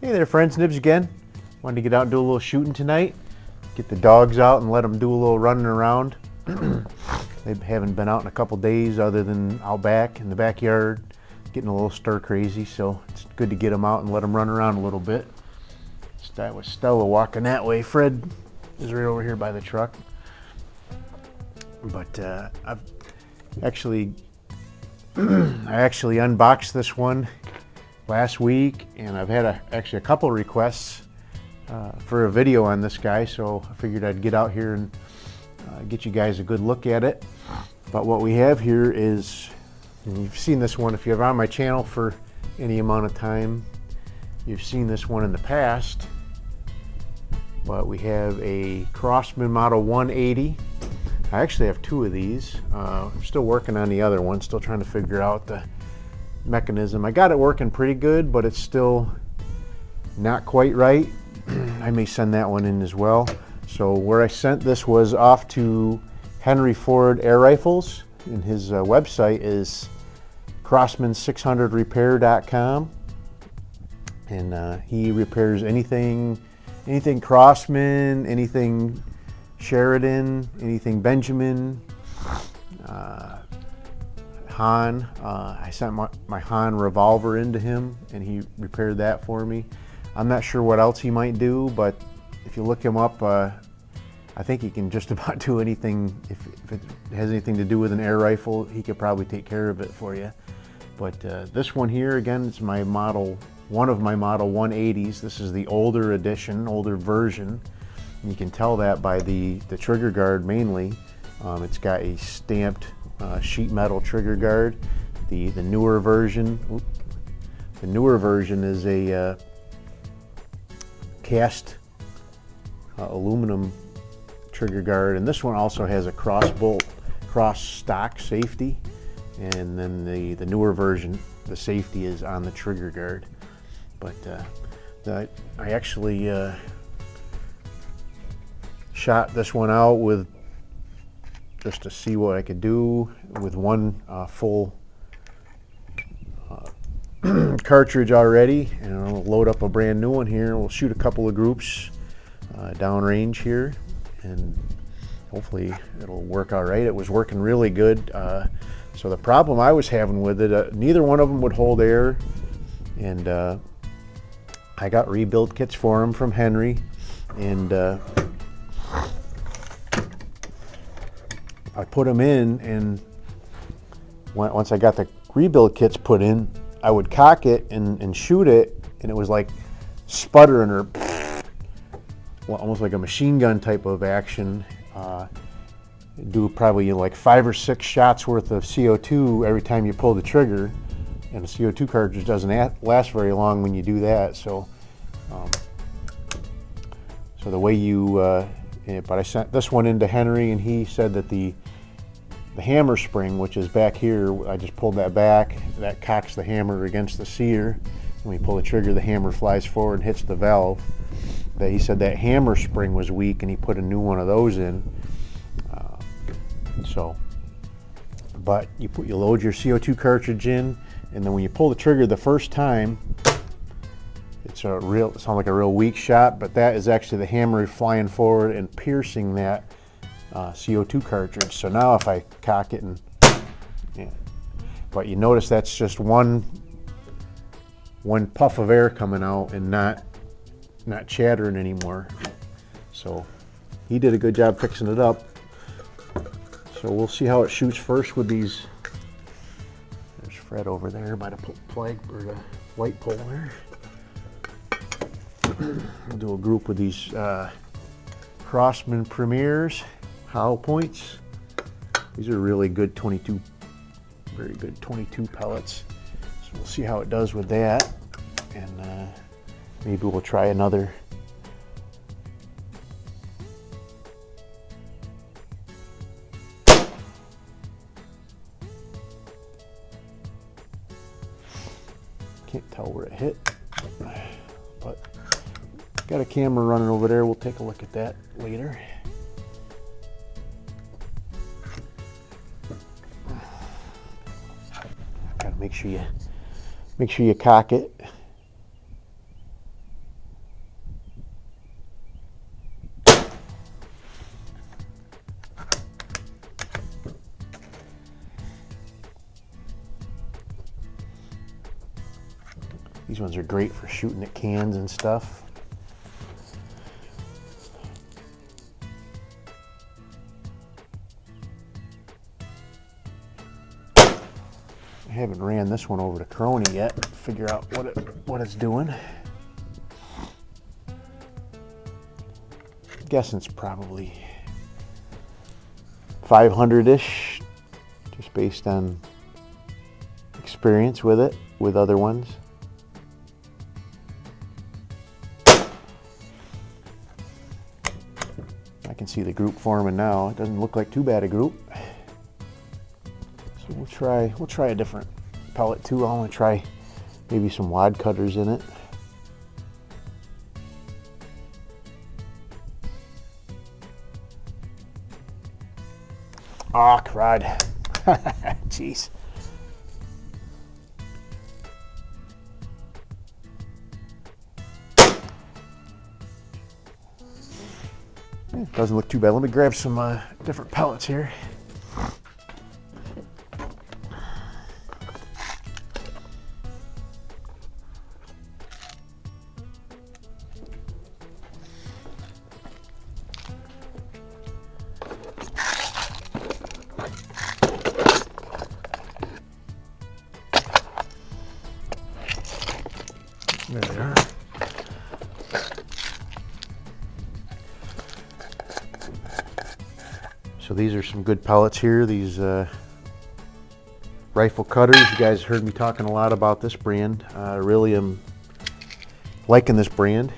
Hey there friends, Nibs again. Wanted to get out and do a little shooting tonight. Get the dogs out and let them do a little running around. They haven't been out in a couple days other than out back in the backyard, getting a little stir crazy, so it's good to get them out and let them run around a little bit. Start with Stella walking that way. Fred is right over here by the truck. But I've actually unboxed this one last week, and I've had actually a couple requests for a video on this guy, so I figured I'd get out here and get you guys a good look at it. But what we have here is, and you've seen this one if you're on my channel for any amount of time, you've seen this one in the past, but we have a Crosman model 180. I actually have two of these. I'm still working on the other one, still trying to figure out the mechanism. I got it working pretty good, but it's still not quite right. I may send that one in as well. So where I sent this was off to Henry Ford Air Rifles, and his website is Crosman600repair.com, and he repairs anything Crosman, anything Sheridan, anything Benjamin, Han. I sent my Han revolver into him and he repaired that for me. I'm not sure what else he might do, but if you look him up, I think he can just about do anything. If it has anything to do with an air rifle, he could probably take care of it for you. But this one here, again, it's my model, one of my model 180s. This is the older edition, older version. And you can tell that by the trigger guard mainly. It's got a stamped sheet metal trigger guard. The newer version, is a cast aluminum trigger guard, and this one also has a cross stock safety, and then the newer version, the safety is on the trigger guard. But I actually shot this one out with just to see what I could do with one full cartridge already, and I'll load up a brand new one here. We'll shoot a couple of groups downrange here, and hopefully it'll work all right. It was working really good. So the problem I was having with it, neither one of them would hold air, and I got rebuild kits for them from Henry, and I put them in, and once I got the rebuild kits put in, I would cock it and shoot it, and it was like sputtering, or almost like a machine gun type of action. Do probably like 5 or 6 shots worth of CO2 every time you pull the trigger, and the CO2 cartridge doesn't last very long when you do that. So the way you but I sent this one into Henry, and he said that the hammer spring, which is back here, I just pulled that back, that cocks the hammer against the sear. When we pull the trigger, the hammer flies forward and hits the valve. That he said that hammer spring was weak, and he put a new one of those in. But you load your CO2 cartridge in, and then when you pull the trigger the first time, it sounds like a real weak shot, but that is actually the hammer flying forward and piercing that CO2 cartridge. So now if I cock it and, yeah. But you notice that's just one puff of air coming out and not chattering anymore. So he did a good job fixing it up. So we'll see how it shoots first with these. There's Fred over there by the flag, or the white pole there. We'll do a group with these Crosman Premiers hollow points. These are really good 22, very good 22 pellets. So we'll see how it does with that, and maybe we'll try another. Can't tell where it hit, but got a camera running over there. We'll take a look at that later. Gotta make sure you cock it. These ones are great for shooting at cans and stuff. I haven't ran this one over to Crony yet. Figure out what it's doing. I'm guessing it's probably 500-ish, just based on experience with it, with other ones. I can see the group forming now. It doesn't look like too bad a group. So we'll try a different pellet too. I want to try maybe some wad cutters in it. Oh, crud. Jeez. Doesn't look too bad. Let me grab some different pellets here. There they are. So these are some good pellets here. These rifle cutters. You guys heard me talking a lot about this brand. I really am liking this brand.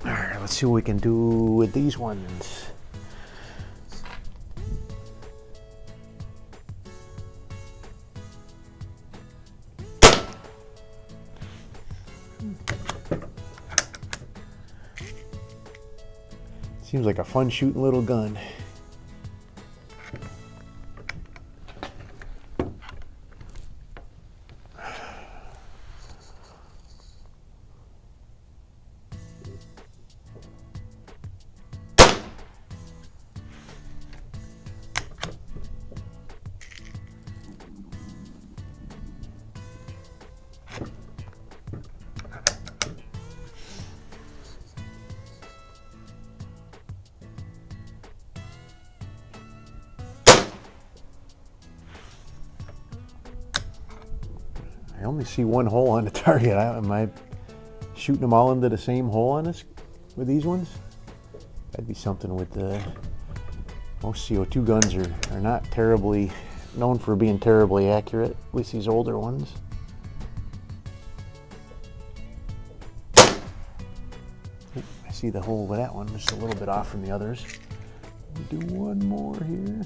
All right, let's see what we can do with these ones. Seems like a fun shooting little gun. I only see one hole on the target. Am I shooting them all into the same hole on this with these ones? That'd be something with the most CO2 guns are not terribly known for being terribly accurate, at least these older ones. Oop, I see the hole with that one, just a little bit off from the others. We'll do one more here.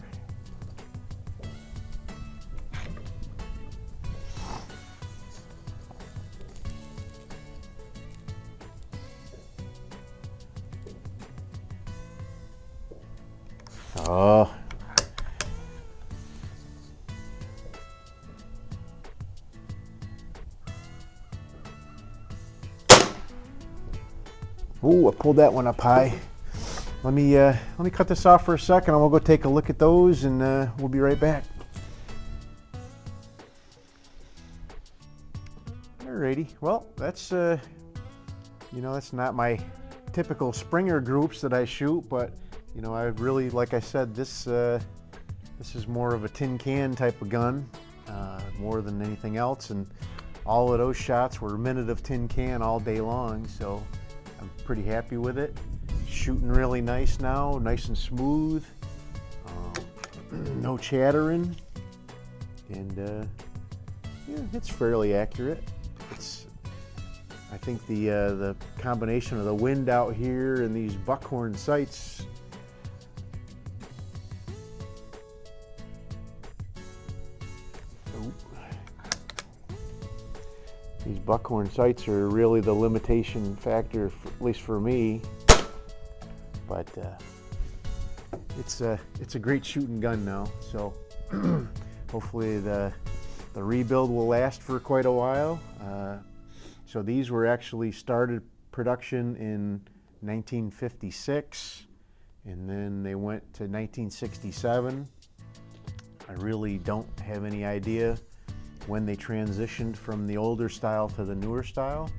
Oh. Ooh, I pulled that one up high. Let me cut this off for a second and we'll go take a look at those and we'll be right back. Alrighty, well, that's you know, that's not my typical Springer groups that I shoot, but you know, I really, like I said, this is more of a tin can type of gun, more than anything else, and all of those shots were a minute of tin can all day long, so I'm pretty happy with it. Shooting really nice now, nice and smooth, no chattering, and yeah, it's fairly accurate. I think the combination of the wind out here and these buckhorn sights are really the limitation factor, at least for me. But it's a great shooting gun now. So hopefully the rebuild will last for quite a while. So these were actually started production in 1956, and then they went to 1967. I really don't have any idea when they transitioned from the older style to the newer style,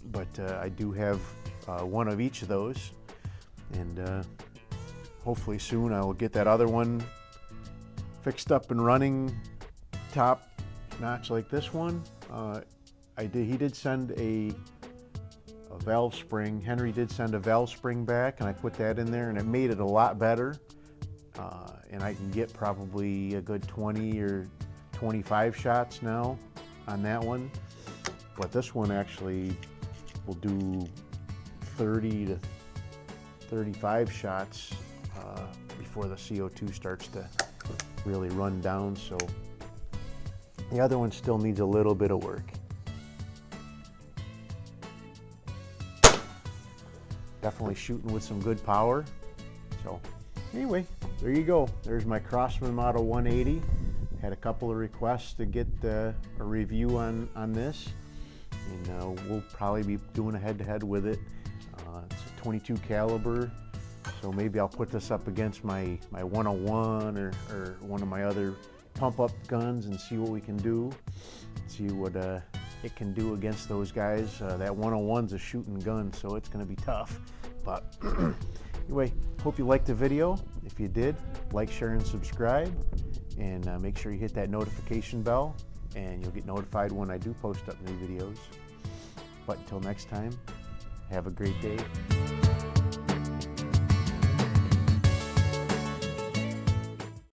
but I do have one of each of those, and hopefully soon I will get that other one fixed up and running, top notch like this one. He did send a valve spring. Henry did send a valve spring back, and I put that in there, and it made it a lot better. And I can get probably a good 20 or 25 shots now on that one. But this one actually will do 30 to 35 shots before the CO2 starts to really run down. So the other one still needs a little bit of work. Definitely shooting with some good power. So anyway, there you go. There's my Crosman Model 180. Had a couple of requests to get a review on this, and we'll probably be doing a head-to-head with it. It's a 22 caliber, so maybe I'll put this up against my 101 or one of my other pump-up guns and see what we can do. See what it can do against those guys. That 101's a shooting gun, so it's going to be tough. But anyway, hope you liked the video. If you did, like, share, and subscribe. And make sure you hit that notification bell, and you'll get notified when I do post up new videos. But until next time, have a great day.